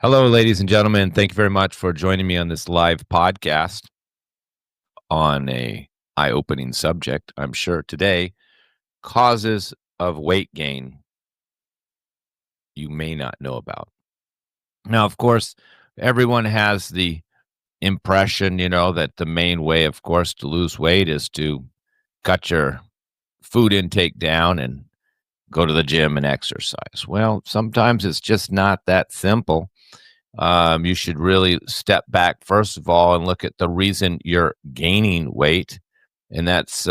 Hello, ladies and gentlemen. Thank you very much for joining me on this live podcast on a eye-opening subject, I'm sure today, causes of weight gain you may not know about. Now, of course, everyone has the impression, that the main way, of course, to lose weight is to cut your food intake down and go to the gym and exercise. Well, sometimes it's just not that simple. You should really step back, first of all, and look at the reason you're gaining weight. And that's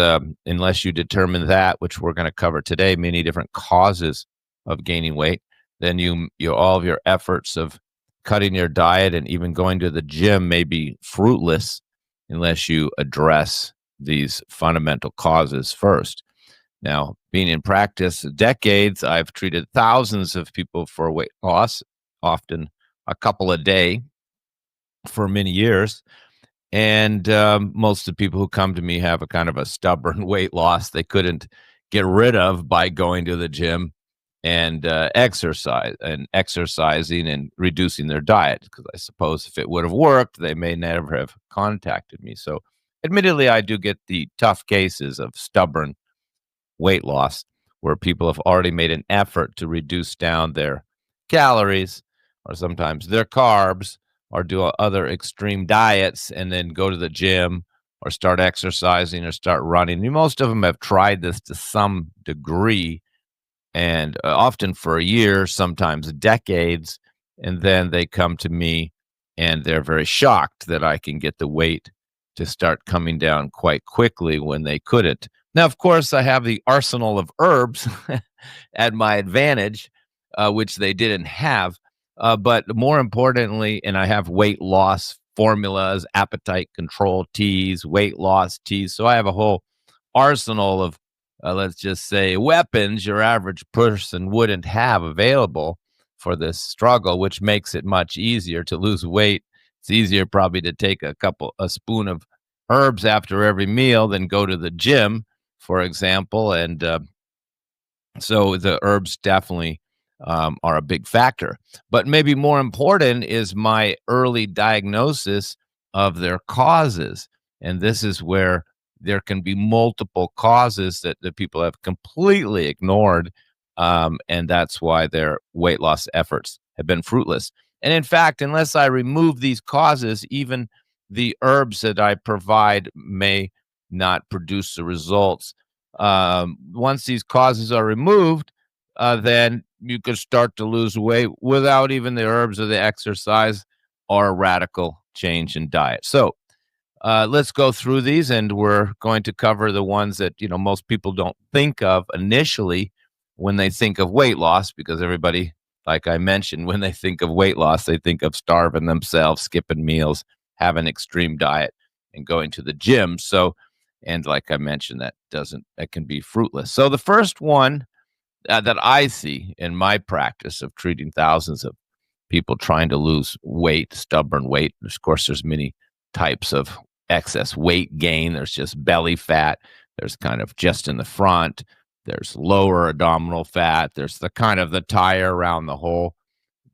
unless you determine that, which we're going to cover today, many different causes of gaining weight, then all of your efforts of cutting your diet and even going to the gym may be fruitless unless you address these fundamental causes first. Now, being in practice decades, I've treated thousands of people for weight loss, often a couple a day for many years. And most of the people who come to me have a kind of a stubborn weight loss they couldn't get rid of by going to the gym and exercising and reducing their diet. Because I suppose if it would have worked, they may never have contacted me. So, admittedly, I do get the tough cases of stubborn weight loss where people have already made an effort to reduce down their calories or sometimes their carbs or do other extreme diets and then go to the gym or start exercising or start running. Most of them have tried this to some degree and often for a year, sometimes decades. And then they come to me and they're very shocked that I can get the weight to start coming down quite quickly when they couldn't. Now, of course, I have the arsenal of herbs at my advantage, which they didn't have. But more importantly, and I have weight loss formulas, appetite control teas, weight loss teas. So I have a whole arsenal of, let's just say, weapons your average person wouldn't have available for this struggle, which makes it much easier to lose weight. It's easier probably to take a spoon of herbs after every meal than go to the gym, for example. And so the herbs definitely are a big factor. But maybe more important is my early diagnosis of their causes. And this is where there can be multiple causes that people have completely ignored. And that's why their weight loss efforts have been fruitless. And in fact, unless I remove these causes, even the herbs that I provide may not produce the results. Once these causes are removed, then you could start to lose weight without even the herbs or the exercise or a radical change in diet. So let's go through these, and we're going to cover the ones that most people don't think of initially when they think of weight loss, because everybody, like I mentioned, when they think of weight loss, they think of starving themselves, skipping meals, having extreme diet, and going to the gym. So, and like I mentioned, that can be fruitless. So the first one that I see in my practice of treating thousands of people trying to lose weight, stubborn weight. Of course, there's many types of excess weight gain. There's just belly fat. There's kind of just in the front. There's lower abdominal fat. There's the kind of the tire around the whole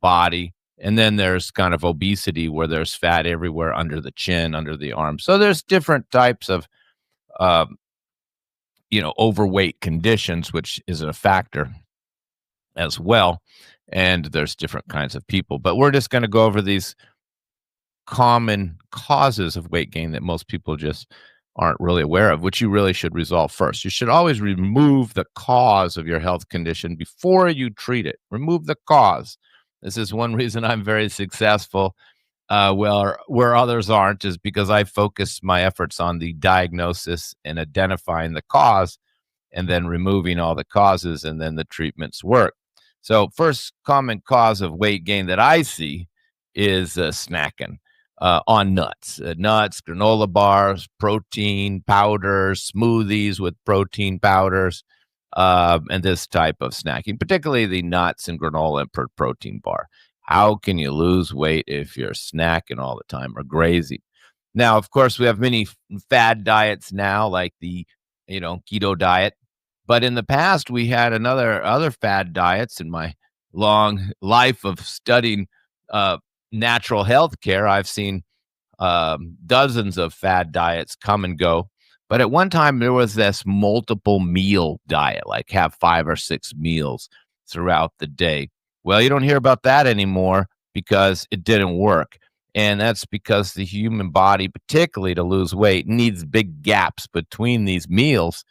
body. And then there's kind of obesity where there's fat everywhere under the chin, under the arm. So there's different types of uh, overweight conditions, which is a factor as well. And there's different kinds of people. But we're just going to go over these common causes of weight gain that most people just aren't really aware of, which you really should resolve first. You should always remove the cause of your health condition before you treat it. Remove the cause. This is one reason I'm very successful. Where others aren't is because I focus my efforts on the diagnosis and identifying the cause and then removing all the causes, and then the treatments work. So first common cause of weight gain that I see is snacking on nuts. Nuts, granola bars, protein powders, smoothies with protein powders, and this type of snacking, particularly the nuts and granola and protein bar. How can you lose weight if you're snacking all the time or grazing? Now, of course, we have many fad diets now, like the keto diet. But in the past, we had other fad diets. In my long life of studying uh, natural health care, I've seen dozens of fad diets come and go. But at one time, there was this multiple meal diet, like have 5 or 6 meals throughout the day. Well, you don't hear about that anymore because it didn't work. And that's because the human body, particularly to lose weight, needs big gaps between these meals,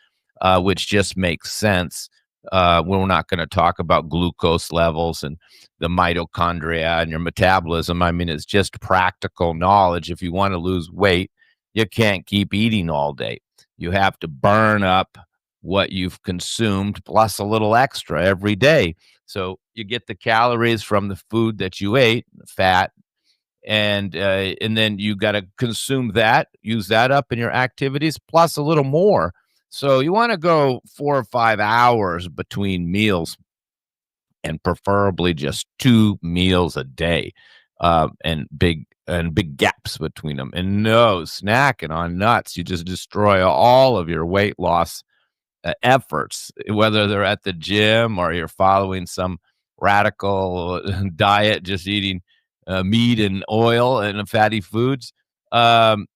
which just makes sense. We're not going to talk about glucose levels and the mitochondria and your metabolism. I mean, it's just practical knowledge. If you want to lose weight, you can't keep eating all day. You have to burn up what you've consumed plus a little extra every day. So you get the calories from the food that you ate, fat, and then you got to consume that, use that up in your activities plus a little more. So you want to go 4 or 5 hours between meals and preferably just 2 meals a day, and big gaps between them. And no snacking on nuts. You just destroy all of your weight loss efforts, whether they're at the gym or you're following some radical diet, just eating meat and oil and fatty foods, um,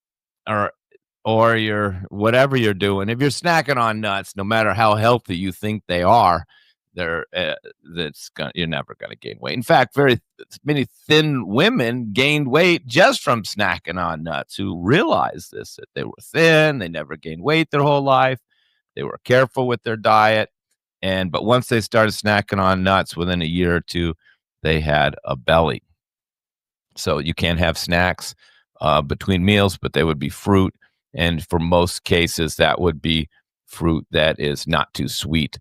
or you're whatever you're doing. If you're snacking on nuts, no matter how healthy you think they are, they're you're never going to gain weight. In fact, very many thin women gained weight just from snacking on nuts, who realized this, that they were thin, they never gained weight their whole life, they were careful with their diet, but once they started snacking on nuts, within a year or two, they had a belly. So you can't have snacks between meals, but they would be fruit. And for most cases, that would be fruit that is not too sweet,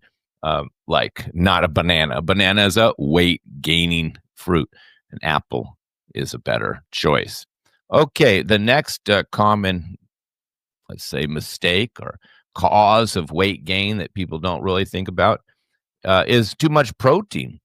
like not a banana. A banana is a weight gaining fruit. An apple is a better choice. Okay, the next common, let's say, mistake or cause of weight gain that people don't really think about is too much protein.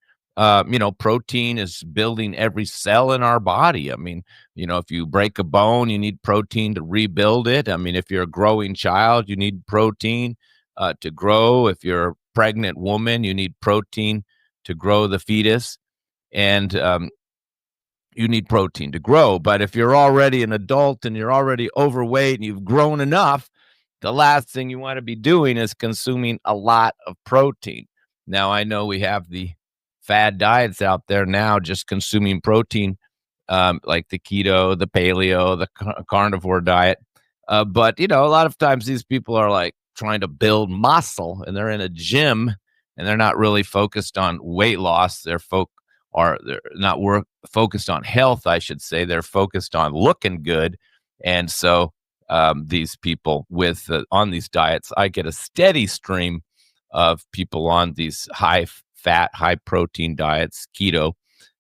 Protein is building every cell in our body. I mean, if you break a bone, you need protein to rebuild it. I mean, if you're a growing child, you need protein to grow. If you're a pregnant woman, you need protein to grow the fetus. And you need protein to grow. But if you're already an adult and you're already overweight and you've grown enough, the last thing you want to be doing is consuming a lot of protein. Now, I know we have the fad diets out there now, just consuming protein, like the keto, the paleo, the carnivore diet. But, a lot of times these people are like trying to build muscle and they're in a gym and they're not really focused on weight loss. They're not focused on health, I should say. They're focused on looking good. And so these people on these diets, I get a steady stream of people on these high fat, high protein diets, keto,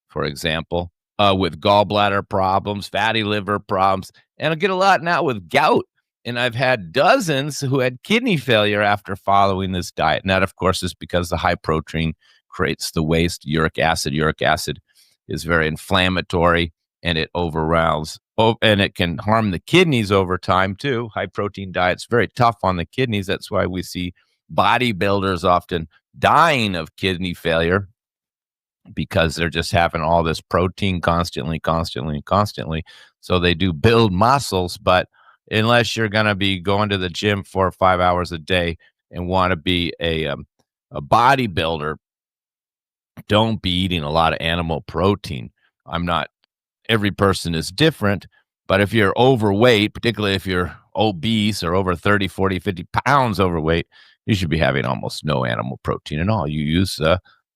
for example, with gallbladder problems, fatty liver problems, and I get a lot now with gout. And I've had dozens who had kidney failure after following this diet. And that, of course, is because the high protein creates the waste uric acid. Uric acid is very inflammatory, and it overwhelms, and it can harm the kidneys over time too. High protein diet's very tough on the kidneys. That's why we see bodybuilders often dying of kidney failure, because they're just having all this protein constantly. So they do build muscles, but unless you're going to be going to the gym 4 or 5 hours a day and want to be a bodybuilder, don't be eating a lot of animal protein. Every person is different, but if you're overweight, particularly if you're obese or over 30, 40, 50 pounds overweight, you should be having almost no animal protein at all. You use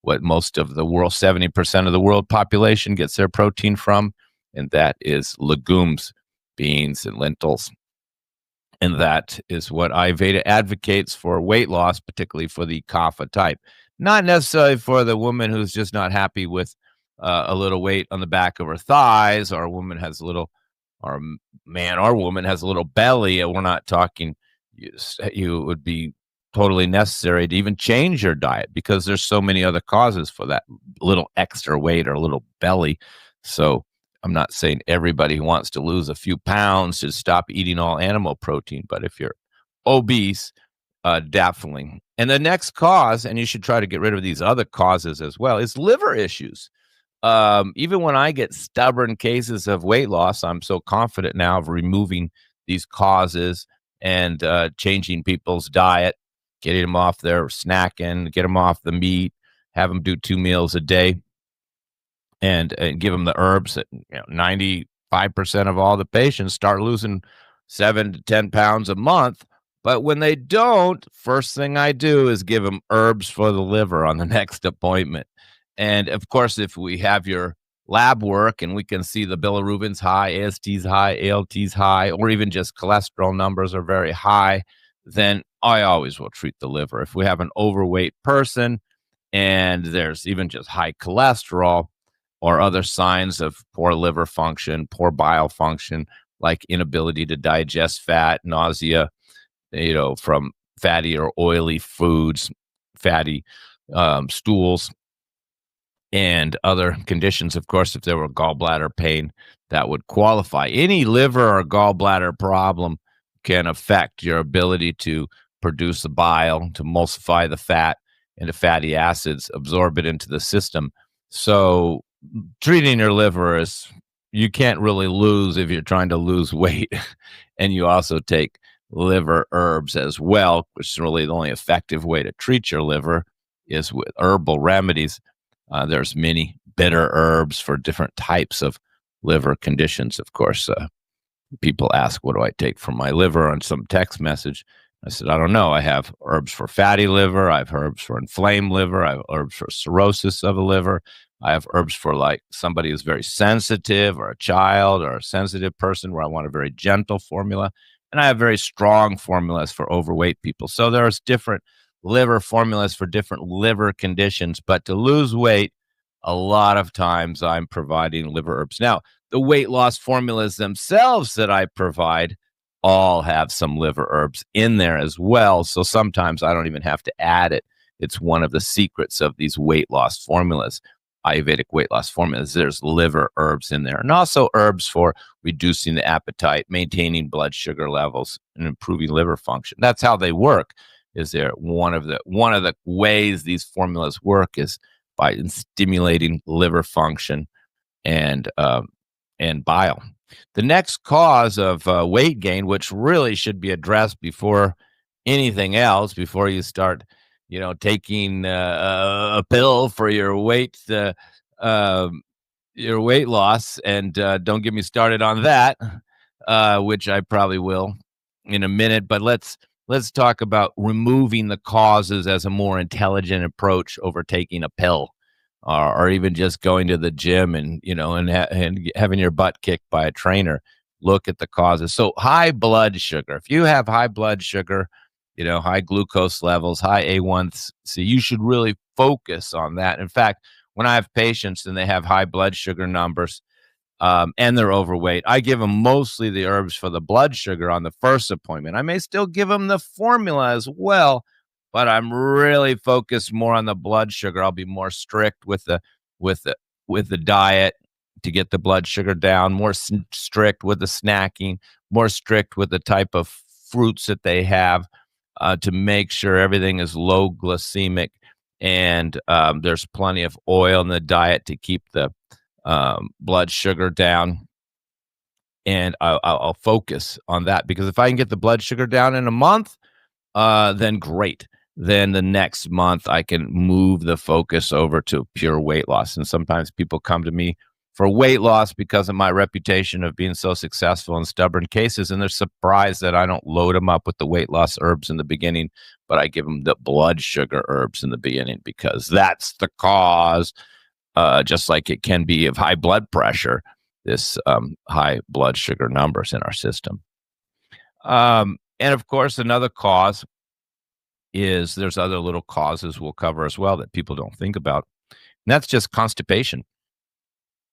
what most of the world, 70% of the world population gets their protein from, and that is legumes, beans, and lentils. And that is what Ayurveda advocates for weight loss, particularly for the kapha type. Not necessarily for the woman who's just not happy with a little weight on the back of her thighs, or a woman has a little, or a man or woman has a little belly. And we're not talking, you would be totally necessary to even change your diet, because there's so many other causes for that little extra weight or a little belly. So I'm not saying everybody who wants to lose a few pounds should stop eating all animal protein, but if you're obese, definitely. And the next cause, and you should try to get rid of these other causes as well, is liver issues. Even when I get stubborn cases of weight loss, I'm so confident now of removing these causes and changing people's diet, getting them off their snacking, get them off the meat, have them do 2 meals a day, and give them the herbs. That 95% of all the patients start losing 7 to 10 pounds a month. But when they don't, first thing I do is give them herbs for the liver on the next appointment. And of course, if we have your lab work and we can see the bilirubin's high, AST's high, ALT's high, or even just cholesterol numbers are very high, then I always will treat the liver. If we have an overweight person and there's even just high cholesterol or other signs of poor liver function, poor bile function, like inability to digest fat, nausea, from fatty or oily foods, fatty stools, and other conditions. Of course, if there were gallbladder pain, that would qualify. Any liver or gallbladder problem can affect your ability to produce the bile, to emulsify the fat into fatty acids, absorb it into the system. So treating your liver is, you can't really lose if you're trying to lose weight. And you also take liver herbs as well, which is really the only effective way to treat your liver is with herbal remedies. There's many bitter herbs for different types of liver conditions. Of course, people ask, what do I take for my liver on some text message? I said, I don't know. I have herbs for fatty liver. I have herbs for inflamed liver. I have herbs for cirrhosis of the liver. I have herbs for like somebody who's very sensitive, or a child or a sensitive person where I want a very gentle formula. And I have very strong formulas for overweight people. So there's different liver formulas for different liver conditions. But to lose weight, a lot of times I'm providing liver herbs. Now, the weight loss formulas themselves that I provide all have some liver herbs in there as well. So sometimes I don't even have to add it. It's one of the secrets of these weight loss formulas, Ayurvedic weight loss formulas. There's liver herbs in there, and also herbs for reducing the appetite, maintaining blood sugar levels, and improving liver function. That's how they work. Is there one of the ways these formulas work is by stimulating liver function and bile. The next cause of weight gain, which really should be addressed before anything else, before you start, taking a pill for your weight loss, and don't get me started on that, which I probably will in a minute. But let's talk about removing the causes as a more intelligent approach over taking a pill, or even just going to the gym and and having your butt kicked by a trainer. Look at the causes. So high blood sugar. If you have high blood sugar, high glucose levels, high A1C, you should really focus on that. In fact, when I have patients and they have high blood sugar numbers, and they're overweight, I give them mostly the herbs for the blood sugar on the first appointment. I may still give them the formula as well, but I'm really focused more on the blood sugar. I'll be more strict with the diet to get the blood sugar down, more strict with the snacking, more strict with the type of fruits that they have, to make sure everything is low glycemic, and there's plenty of oil in the diet to keep the blood sugar down. And I'll focus on that, because if I can get the blood sugar down in a month, then great. Then the next month I can move the focus over to pure weight loss. And sometimes people come to me for weight loss because of my reputation of being so successful in stubborn cases, and they're surprised that I don't load them up with the weight loss herbs in the beginning, but I give them the blood sugar herbs in the beginning, because that's the cause. Just like it can be of high blood pressure, this high blood sugar numbers in our system. And of course, another cause is, there's other little causes we'll cover as well that people don't think about. And that's just constipation.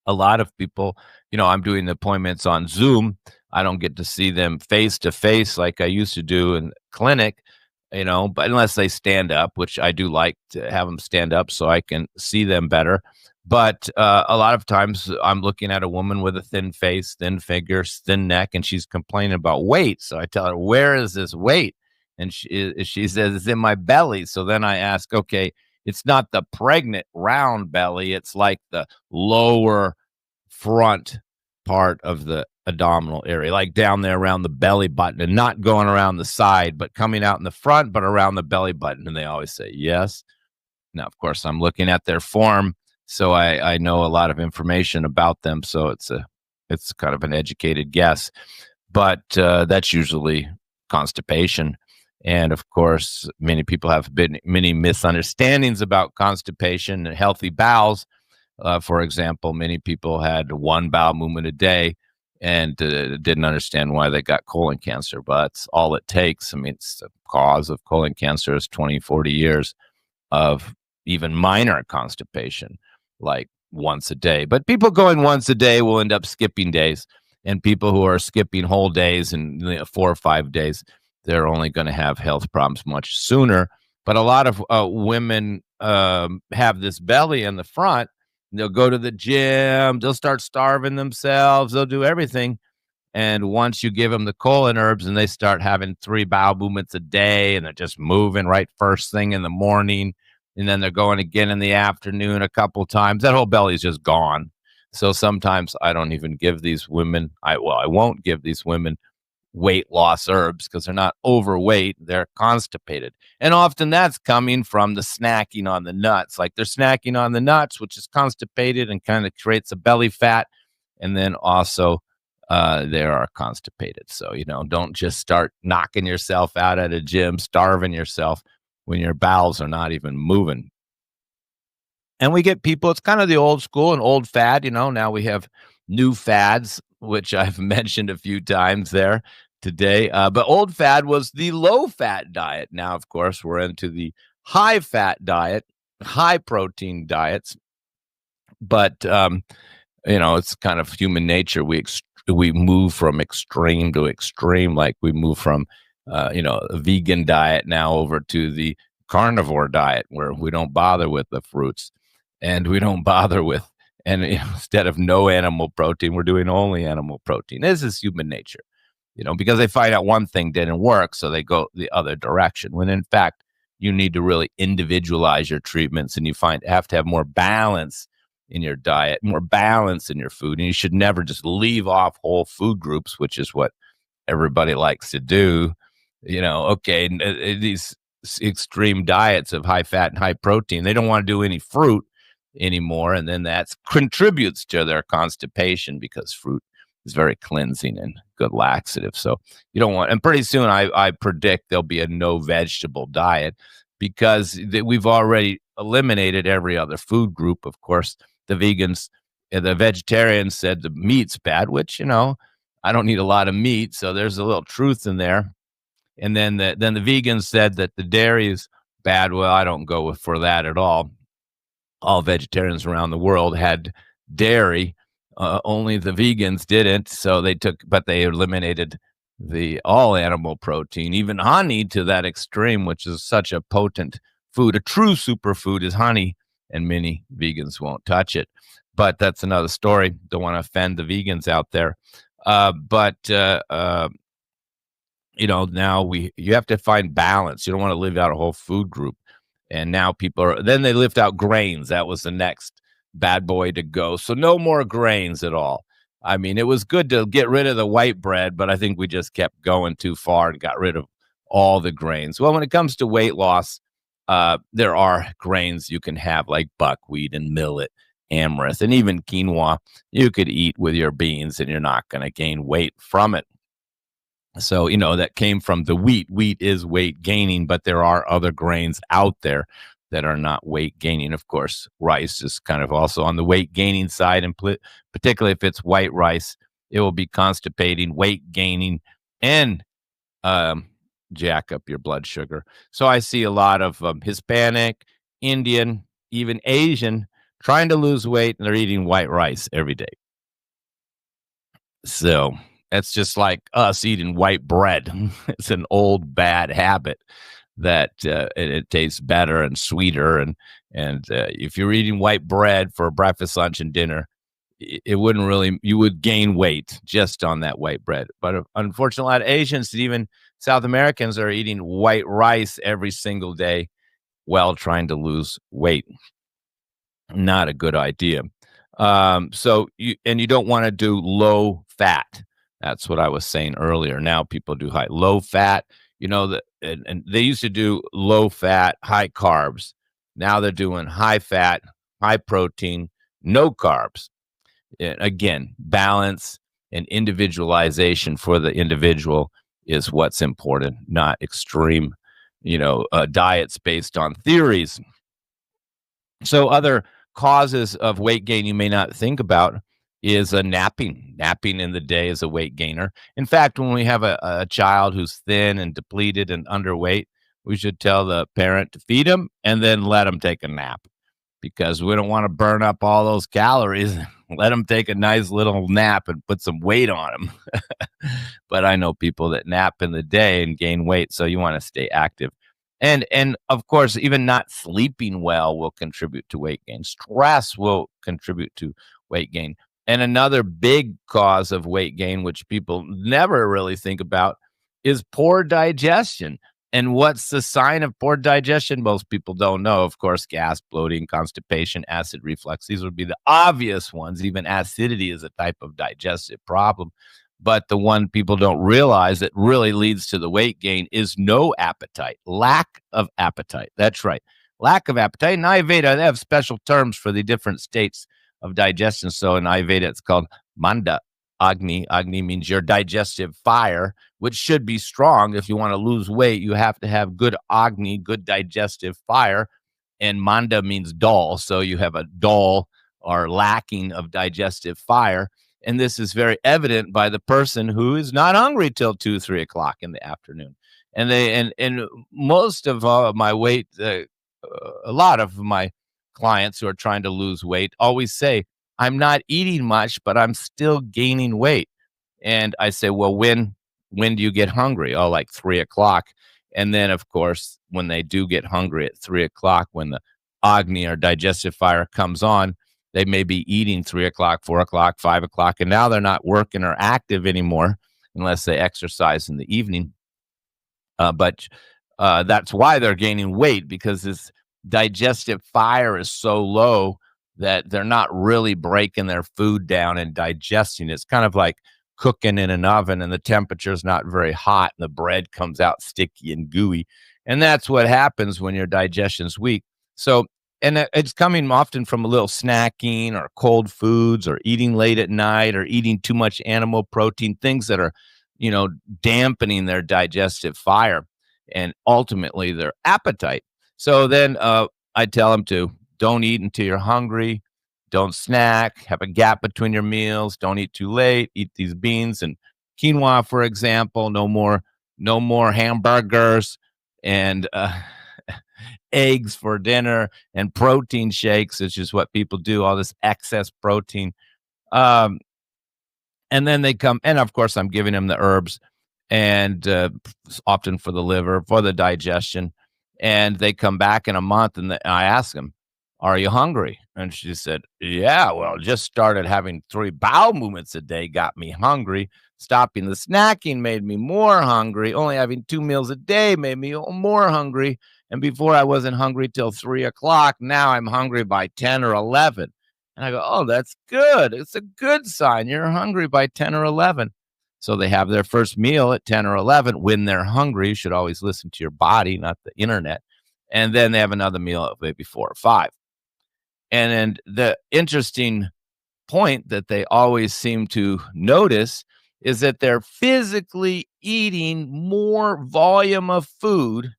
A lot of people, I'm doing the appointments on Zoom. I don't get to see them face to face like I used to do in clinic, but unless they stand up, which I do like to have them stand up so I can see them better. But a lot of times I'm looking at a woman with a thin face, thin fingers, thin neck, and she's complaining about weight. So I tell her, where is this weight? And she says, it's in my belly. So then I ask, okay, It's not the pregnant round belly. It's like the lower front part of the abdominal area, like down there around the belly button, and not going around the side, but coming out in the front, but around the belly button. And they always say yes. Now, of course, I'm looking at their form, so I know a lot of information about them. So it's kind of an educated guess, but that's usually constipation. And of course, many people have many misunderstandings about constipation and healthy bowels. For example, many people had one bowel movement a day and didn't understand why they got colon cancer, but that's all it takes. I mean, it's the cause of colon cancer is 20, 40 years of even minor constipation, like once a day. But people going once a day will end up skipping days. And people who are skipping whole days and 4 or 5 days, they're only going to have health problems much sooner. But a lot of women have this belly in the front. They'll go to the gym. They'll start starving themselves. They'll do everything. And once you give them the colon herbs and they start having 3 bowel movements a day and they're just moving right first thing in the morning, and then they're going again in the afternoon a couple times, that whole belly's just gone. So sometimes I don't even give these women, I won't give these women weight loss herbs because they're not overweight, they're constipated. And often that's coming from the snacking on the nuts. Like they're snacking on the nuts, which is constipated and kind of creates a belly fat. And then also they are constipated. So, don't just start knocking yourself out at a gym, starving yourself when your bowels are not even moving. And we get people, it's kind of the old school and old fad, now we have new fads, which I've mentioned a few times there today. But old fad was the low fat diet. Now, of course, we're into the high fat diet, high protein diets. But, it's kind of human nature. We move from extreme to extreme, like we move from, a vegan diet now over to the carnivore diet where we don't bother with the fruits and we don't bother with, and instead of no animal protein, we're doing only animal protein. This is human nature, because they find out one thing didn't work, so they go the other direction. When in fact, you need to really individualize your treatments, and have to have more balance in your diet, more balance in your food, and you should never just leave off whole food groups, which is what everybody likes to do. These extreme diets of high fat and high protein, they don't want to do any fruit anymore, and then that contributes to their constipation because fruit is very cleansing and good laxative. So you don't want, and pretty soon I predict there'll be a no vegetable diet because we've already eliminated every other food group. Of course, the vegans, the vegetarians said the meat's bad, which, I don't need a lot of meat. So there's a little truth in there. And then the vegans said that the dairy is bad. Well, I don't go for that at all. All vegetarians around the world had dairy. Only the vegans didn't. So but they eliminated the all animal protein, even honey to that extreme, which is such a potent food. A true superfood is honey, and many vegans won't touch it. But that's another story. Don't want to offend the vegans out there. Now you have to find balance. You don't want to live out a whole food group. And now then they lift out grains. That was the next bad boy to go. So no more grains at all. I mean, it was good to get rid of the white bread, but I think we just kept going too far and got rid of all the grains. Well, when it comes to weight loss, there are grains you can have like buckwheat and millet, amaranth, and even quinoa you could eat with your beans, and you're not going to gain weight from it. So, that came from the wheat. Wheat is weight gaining, but there are other grains out there that are not weight gaining. Of course, rice is kind of also on the weight gaining side, and particularly if it's white rice, it will be constipating, weight gaining, and jack up your blood sugar. So I see a lot of Hispanic, Indian, even Asian trying to lose weight, and they're eating white rice every day. So it's just like us eating white bread. It's an old bad habit that it tastes better and sweeter. And if you're eating white bread for breakfast, lunch, and dinner, it wouldn't really, you would gain weight just on that white bread. But unfortunately, a lot of Asians and even South Americans are eating white rice every single day. while trying to lose weight. Not a good idea. So you don't want to do low fat. That's what I was saying earlier. Now people do high low fat. And they used to do low fat, high carbs. Now they're doing high fat, high protein, no carbs. And again, balance and individualization for the individual is what's important, not extreme, diets based on theories. So other causes of weight gain you may not think about is napping. Napping in the day is a weight gainer. In fact, when we have a child who's thin and depleted and underweight, we should tell the parent to feed him and then let him take a nap, because we don't want to burn up all those calories. Let them take a nice little nap and put some weight on them. But I know people that nap in the day and gain weight, so you want to stay active. And of course, even not sleeping well will contribute to weight gain. Stress will contribute to weight gain. And another big cause of weight gain, which people never really think about, is poor digestion. And what's the sign of poor digestion? Most people don't know. Of course, gas, bloating, constipation, acid reflux. These would be the obvious ones. Even acidity is a type of digestive problem. But the one people don't realize that really leads to the weight gain is no appetite, lack of appetite. That's right. Lack of appetite. In Ayurveda, they have special terms for the different states of digestion. So in Ayurveda, it's called Manda Agni. Agni means your digestive fire, which should be strong. If you want to lose weight, you have to have good Agni, good digestive fire. And Manda means dull. So you have a dull or lacking of digestive fire. And this is very evident by the person who is not hungry till 2, 3 o'clock in the afternoon. And most of my weight, a lot of my clients who are trying to lose weight always say, I'm not eating much, but I'm still gaining weight. And I say, well, when do you get hungry? Oh, like 3 o'clock. And then, of course, when they do get hungry at 3 o'clock, when the Agni or digestive fire comes on, they may be eating 3 o'clock, 4 o'clock, 5 o'clock, and now they're not working or active anymore unless they exercise in the evening. But that's why they're gaining weight, because this digestive fire is so low that they're not really breaking their food down and digesting it. It's kind of like cooking in an oven and the temperature is not very hot and the bread comes out sticky and gooey. And that's what happens when your digestion's weak. So, and it's coming often from a little snacking or cold foods or eating late at night or eating too much animal protein, things that are, dampening their digestive fire and ultimately their appetite. So then I tell them to don't eat until you're hungry. Don't snack. Have a gap between your meals. Don't eat too late. Eat these beans and quinoa, for example. No more hamburgers and eggs for dinner and protein shakes, which is what people do. All this excess protein. And then they come, and of course, I'm giving them the herbs, and often for the liver, for the digestion. And they come back in a month, and I ask them, "Are you hungry?" And she said, "Yeah, well, just started having 3 bowel movements a day, got me hungry. Stopping the snacking made me more hungry. Only having 2 meals a day made me more hungry. And before I wasn't hungry till 3 o'clock. Now I'm hungry by 10 or 11. And I go, oh, that's good. It's a good sign. You're hungry by 10 or 11. So they have their first meal at 10 or 11 when they're hungry. You should always listen to your body, not the internet. And then they have another meal at maybe 4 or 5. And then the interesting point that they always seem to notice is that they're physically eating more volume of food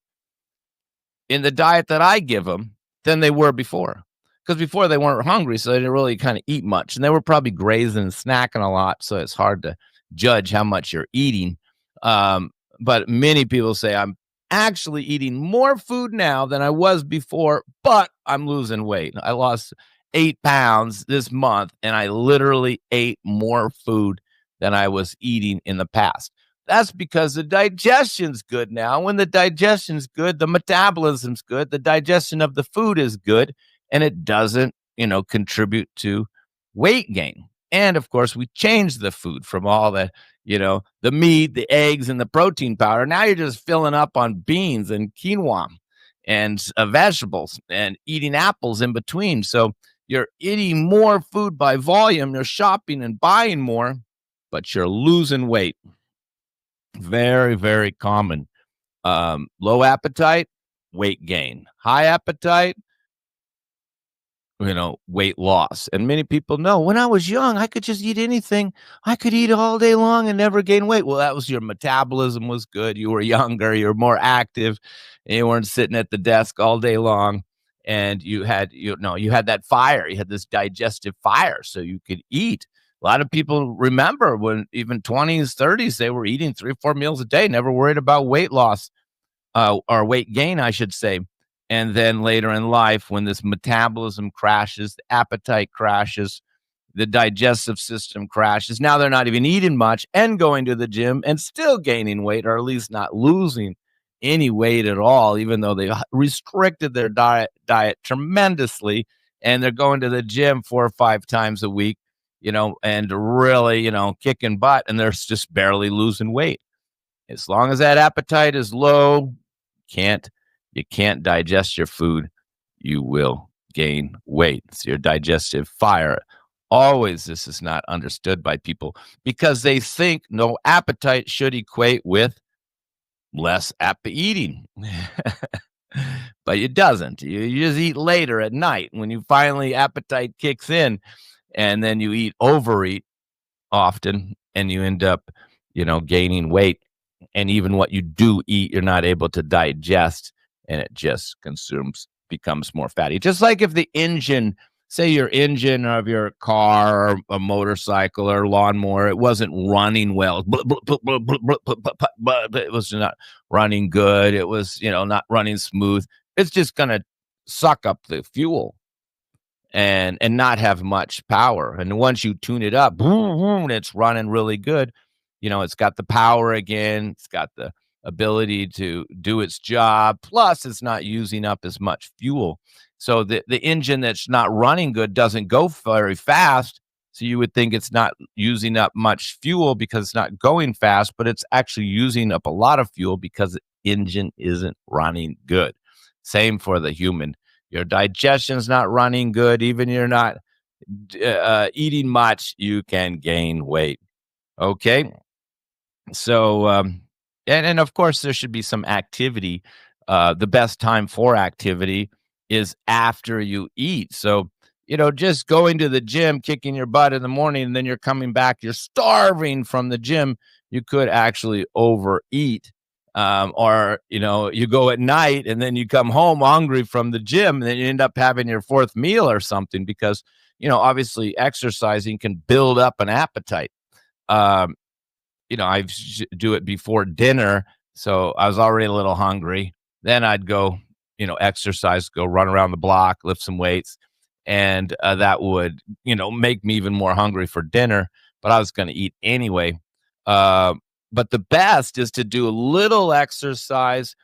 in the diet that I give them than they were before. Because before they weren't hungry, so they didn't really kind of eat much. And they were probably grazing and snacking a lot, so it's hard to judge how much you're eating. But many people say, I'm actually eating more food now than I was before, but I'm losing weight. I lost 8 pounds this month, and I literally ate more food than I was eating in the past. That's because the digestion's good now. When the digestion's good, the metabolism's good, the digestion of the food is good, and it doesn't, contribute to weight gain. And of course, we changed the food from all the, the meat, the eggs, and the protein powder. Now you're just filling up on beans and quinoa and vegetables and eating apples in between. So you're eating more food by volume, you're shopping and buying more, but you're losing weight. Very, very common. Low appetite, weight gain. High appetite, weight loss. And many people know when I was young, I could just eat anything. I could eat all day long and never gain weight. Well, that was your metabolism was good. You were younger, you were more active, and you weren't sitting at the desk all day long. And you had that fire. You had this digestive fire, so you could eat. A lot of people remember when even 20s, 30s, they were eating 3 or 4 meals a day, never worried about weight loss or weight gain, I should say. And then later in life, when this metabolism crashes, the appetite crashes, the digestive system crashes. Now they're not even eating much and going to the gym and still gaining weight, or at least not losing any weight at all, even though they restricted their diet tremendously. And they're going to the gym 4 or 5 times a week, and really, kicking butt, and they're just barely losing weight. As long as that appetite is low, can't you can't digest your food, you will gain weight. It's your digestive fire. Always, this is not understood by people because they think no appetite should equate with less eating. But it doesn't. You just eat later at night when you finally appetite kicks in, and then you overeat often, and you end up, gaining weight. And even what you do eat, you're not able to digest, and it just becomes more fatty. Just like if the engine, say your engine of your car or a motorcycle or lawnmower, it wasn't running well, it was not running good. It was, not running smooth. It's just going to suck up the fuel and not have much power. And once you tune it up, boom, boom, it's running really good. It's got the power again. It's got the ability to do its job. Plus, it's not using up as much fuel. So the engine that's not running good doesn't go very fast. So you would think it's not using up much fuel because it's not going fast, but it's actually using up a lot of fuel because the engine isn't running good. Same for the human. Your digestion's not running good. Even you're not eating much, you can gain weight. Okay. So, and of course, there should be some activity. The best time for activity is after you eat. So, just going to the gym, kicking your butt in the morning, and then you're coming back, you're starving from the gym. You could actually overeat. Or, you go at night and then you come home hungry from the gym, and then you end up having your fourth meal or something because, obviously exercising can build up an appetite. Um, I do it before dinner. So I was already a little hungry. Then I'd go, exercise, go run around the block, lift some weights. And that would, make me even more hungry for dinner. But I was going to eat anyway. But the best is to do a little exercise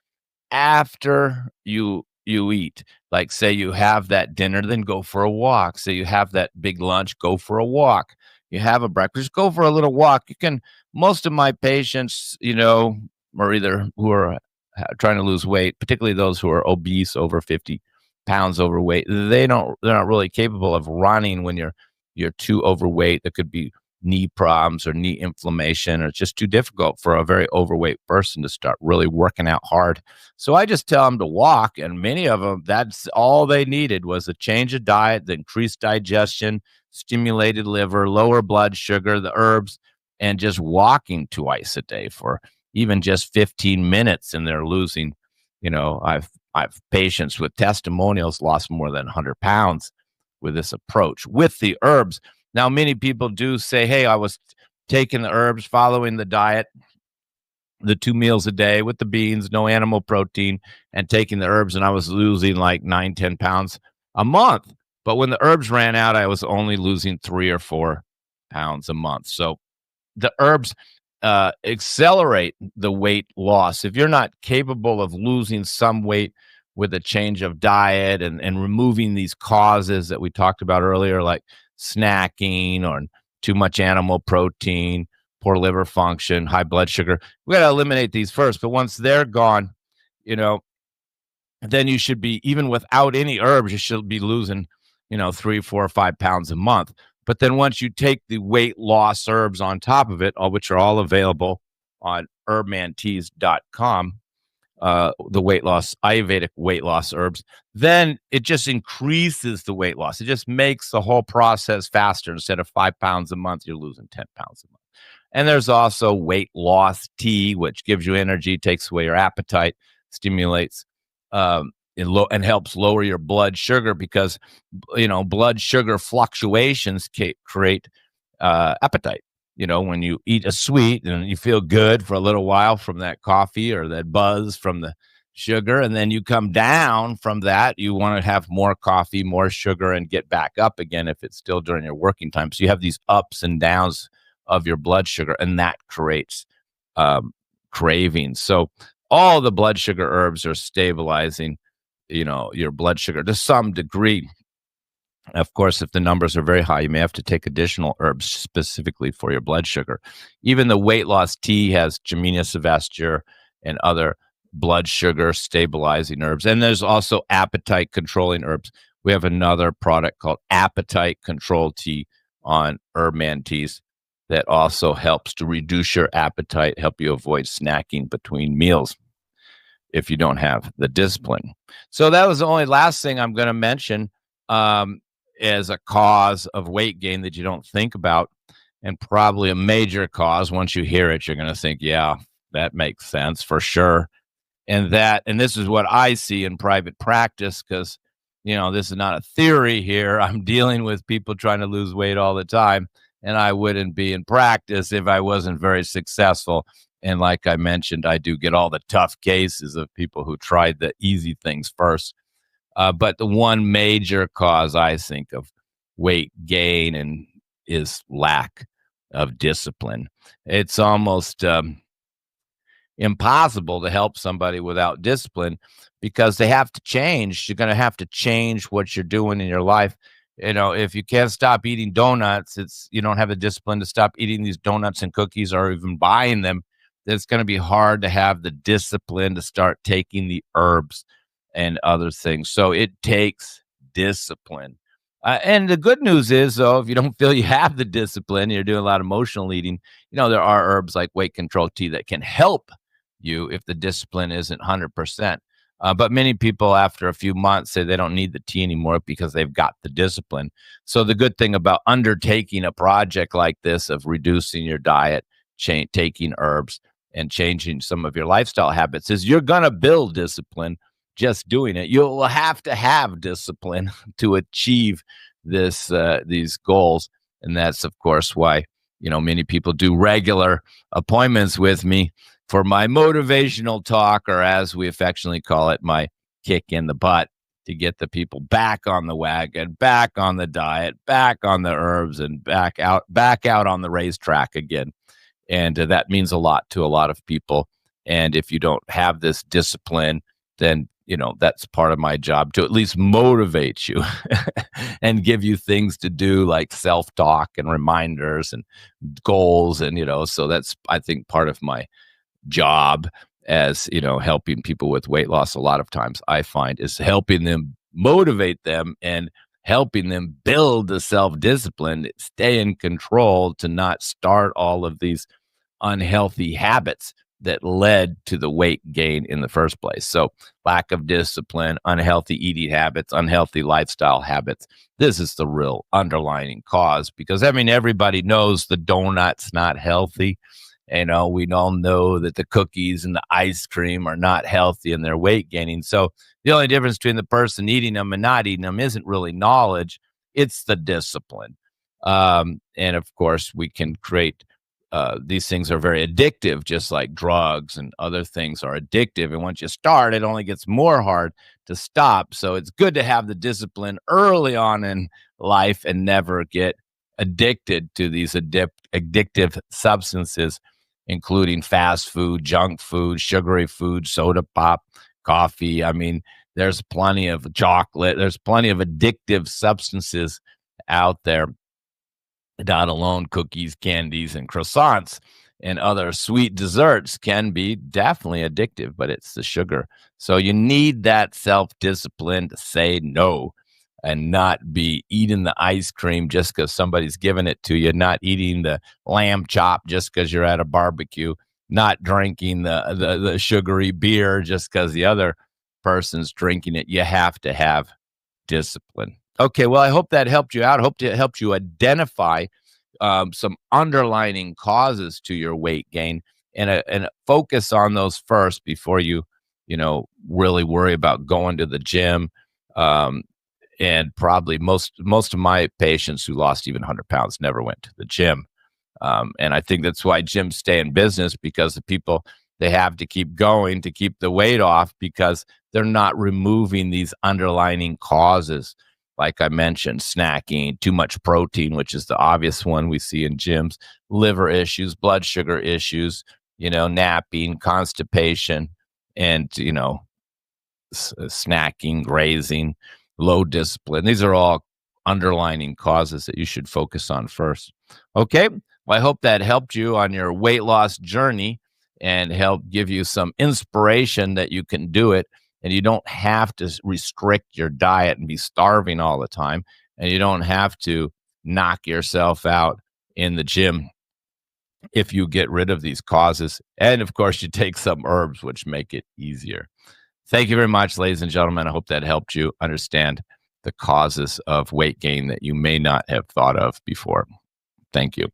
after you eat. Like, say you have that dinner, then go for a walk. Say you have that big lunch, go for a walk. You have a breakfast, go for a little walk. Most of my patients, are either who are trying to lose weight, particularly those who are obese, over 50 pounds overweight. They're not really capable of running when you're too overweight. There could be knee problems or knee inflammation, or it's just too difficult for a very overweight person to start really working out hard. So I just tell them to walk, and many of them, that's all they needed was a change of diet, the increased digestion, stimulated liver, lower blood sugar, the herbs, and just walking twice a day for even just 15 minutes, and they're losing, I've patients with testimonials lost more than 100 pounds with this approach, with the herbs. Now, many people do say, hey, I was taking the herbs, following the diet, the 2 meals a day with the beans, no animal protein, and taking the herbs, and I was losing like 9, 10 pounds a month. But when the herbs ran out, I was only losing 3 or 4 pounds a month. So the herbs accelerate the weight loss. If you're not capable of losing some weight with a change of diet and removing these causes that we talked about earlier, like snacking or too much animal protein, poor liver function, high blood sugar, we got to eliminate these first. But once they're gone, you know, then you should be, even without any herbs, you should be losing, 3, 4, or 5 pounds a month. But then once you take the weight loss herbs on top of it, all which are all available on herbmanteas.com, the weight loss, Ayurvedic weight loss herbs, then it just increases the weight loss. It just makes the whole process faster. Instead of 5 pounds a month, you're losing 10 pounds a month. And there's also weight loss tea, which gives you energy, takes away your appetite, stimulates, and helps lower your blood sugar because, blood sugar fluctuations create appetite. When you eat a sweet and you feel good for a little while from that coffee or that buzz from the sugar, and then you come down from that, you want to have more coffee, more sugar, and get back up again if it's still during your working time. So you have these ups and downs of your blood sugar, and that creates cravings. So all the blood sugar herbs are stabilizing, your blood sugar to some degree. Of course, if the numbers are very high, you may have to take additional herbs specifically for your blood sugar. Even the weight loss tea has Gemina sylvestre and other blood sugar stabilizing herbs. And there's also appetite controlling herbs. We have another product called Appetite Control Tea on Herbman Teas that also helps to reduce your appetite, help you avoid snacking between meals if you don't have the discipline. So that was the only last thing I'm going to mention as a cause of weight gain that you don't think about, and probably a major cause. Once you hear it, you're going to think, yeah, that makes sense for sure. And this is what I see in private practice, because, this is not a theory here. I'm dealing with people trying to lose weight all the time, and I wouldn't be in practice if I wasn't very successful. And like I mentioned, I do get all the tough cases of people who tried the easy things first. But the one major cause, I think, of weight gain is lack of discipline. It's almost impossible to help somebody without discipline, because they have to change. You're going to have to change what you're doing in your life. If you can't stop eating donuts, you don't have the discipline to stop eating these donuts and cookies or even buying them. It's going to be hard to have the discipline to start taking the herbs and other things. So it takes discipline. And the good news is, though, if you don't feel you have the discipline, you're doing a lot of emotional eating, there are herbs like weight control tea that can help you if the discipline isn't 100%. But many people after a few months say they don't need the tea anymore because they've got the discipline. So the good thing about undertaking a project like this of reducing your diet, taking herbs, and changing some of your lifestyle habits is you're going to build discipline just doing it. You'll have to have discipline to achieve these goals. And that's, of course, why, many people do regular appointments with me for my motivational talk, or as we affectionately call it, my kick in the butt, to get the people back on the wagon, back on the diet, back on the herbs, and back out on the racetrack again. And that means a lot to a lot of people. And if you don't have this discipline, then, that's part of my job, to at least motivate you and give you things to do, like self-talk and reminders and goals. And, so that's, I think, part of my job as, helping people with weight loss. A lot of times I find is helping them, motivate them, and helping them build the self-discipline, stay in control, to not start all of these unhealthy habits that led to the weight gain in the first place. So lack of discipline, unhealthy eating habits, unhealthy lifestyle habits. This is the real underlying cause, because everybody knows the donut's not healthy. We all know that the cookies and the ice cream are not healthy and they're weight gaining. So the only difference between the person eating them and not eating them isn't really knowledge. It's the discipline. And of course, we can create these things are very addictive, just like drugs and other things are addictive. And once you start, it only gets more hard to stop. So it's good to have the discipline early on in life and never get addicted to these addictive substances, including fast food, junk food, sugary food, soda pop, coffee. There's plenty of chocolate. There's plenty of addictive substances out there, not alone cookies, candies, and croissants. and other sweet desserts can be definitely addictive, but it's the sugar. So you need that self-discipline to say no and not be eating the ice cream just because somebody's giving it to you, not eating the lamb chop just because you're at a barbecue, not drinking the sugary beer just because the other person's drinking it. You have to have discipline. Okay, well, I hope that helped you out. I hope it helped you identify some underlining causes to your weight gain, and focus on those first before really worry about going to the gym. Um, and probably most of my patients who lost even 100 pounds never went to the gym. And I think that's why gyms stay in business, because the people, they have to keep going to keep the weight off, because they're not removing these underlying causes. Like I mentioned, snacking, too much protein, which is the obvious one we see in gyms, liver issues, blood sugar issues, napping, constipation, and, snacking, grazing, low discipline. These are all underlining causes that you should focus on first. Okay. Well, I hope that helped you on your weight loss journey and help give you some inspiration that you can do it. And you don't have to restrict your diet and be starving all the time. And you don't have to knock yourself out in the gym if you get rid of these causes. And of course, you take some herbs, which make it easier. Thank you very much, ladies and gentlemen. I hope that helped you understand the causes of weight gain that you may not have thought of before. Thank you.